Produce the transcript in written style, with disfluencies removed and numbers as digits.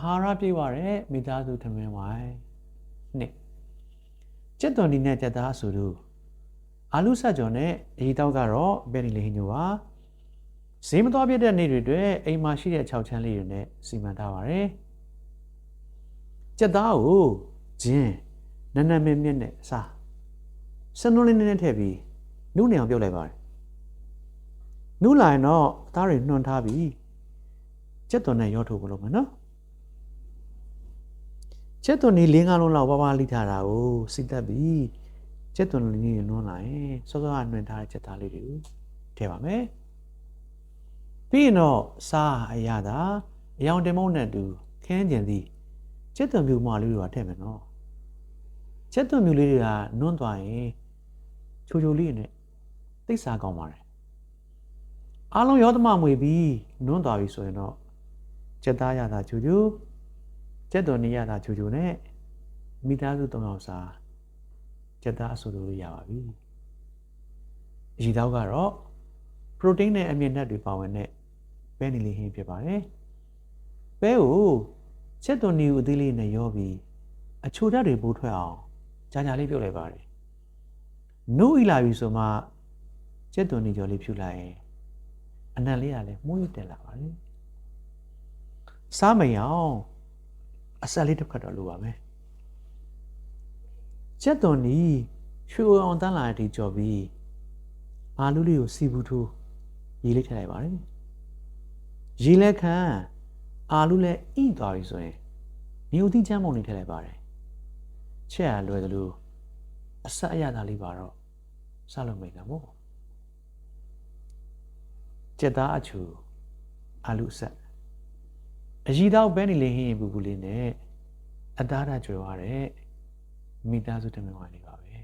အာဟာရပြည့်ဝတဲ့မိသားစုထမင်းဝိုင်းနှစ်ကျက်သွန်ဒီနဲ့ကြက်သားအဆူတို့အာလူဆက်ကြော်နဲ့အရီတောက်ကတော့ပဲနီလေးဟင်းညိုပါဈေးမသွားပြတဲ့နေ့တွေအတွက်အိမ်မှာရှိတဲ့6ချမ်းလေးတွေနဲ့စီမံထားပါတယ်ကြက်သားကိုဂျင်းနန်းနန်းမြင့်မြင့်နဲ့စားစနုံးလေးနဲ့ထည့်ပြီးနုနေအောင်ပြုတ်လိုက်ပါတယ်နုလာရင်တော့အသားတွေနှွန်ထားပြီးကျက်သွန်နဲ့ရောထုတ်ဖို့လုပ်မယ်နော်ကျက်သွန်လေး၄-၅လုံးလောက်ပါးပါးလိထားတာကိုစီတက်ပြီးကျက်သွန်လေးနွန်းလာရင်စောစောကနှွင်ထားတဲ့ကျက်သားလေးတွေကိုထည့်ပါမယ်ပြီးရင်တော့စားအရသာအယောင်တင်မုံနဲ့တူခင်းကျင်သည်ကျက်သွန်ပြူမလေးတွေကထည့်မယ်နော်ကျက်သွန်ပြူလေးတွေကနွန်းသွားရင်ချိုချိုလေးနဲ့သိစားကောင်းပါတယ်အားလုံးရောသမမွေပြီးနွန်းသွားပြီဆိုရင်တော့ကျက်သားရတာချိုချိုကျက်သွန်နေရတာချိုချိုနဲ့မိသားစု3ယောက်စားကျက်သားအဆူလို့ရပါပြီအရီတောက်ကတော့ပရိုတိန်းနဲ့အမြင့်ဓာတ်တွေပါဝင်တဲ့ပဲနီလေးဟင်းဖြစ်ပါတယ်ပဲကိုကျက်သွန်နေကိုအသေးလေးနဲ့ရောပြီးအချိုဓာတ်တွေပိုးထွက်အောင်ကြာကြာလေးပြုတ်လိုက်ပါတယ်နိုးဤလာပြီဆိုမှကျက်သွန်နေကြော်လေးဖြူလိုက်ရင်အနံလေးကလည်းမှုရတက်လာပါတယ်စားမအောင်အဆက်လေးတစ်ခါတော့လိုပါမယ်ကျက်သွန်နီရွှေအောင်တန်းလာတဲ့ကြော်ပြီးအာလူလေးကိုစီဘူးထိုးရေလေးထည့်လိုက်ပါတယ်ရေလက်ခံအာလူလည်းဣသွားပြီဆိုရင်မြို့သီးချမ်းမုံလေးထည့်လိုက်ပါတယ်ချက်ရလွယ်သလိုအဆက်အရသာလေးပါတော့စားလို့မိတာမို့ကျက်သားအချူအာလူအဆက်အရီတောက်ပဲနေလေးဟင်းပူပူလေးနဲ့အသားဓာတ်ကျွေးသွားတဲ့မိသားစုတမန်ဝိုင်းလေးပါပဲ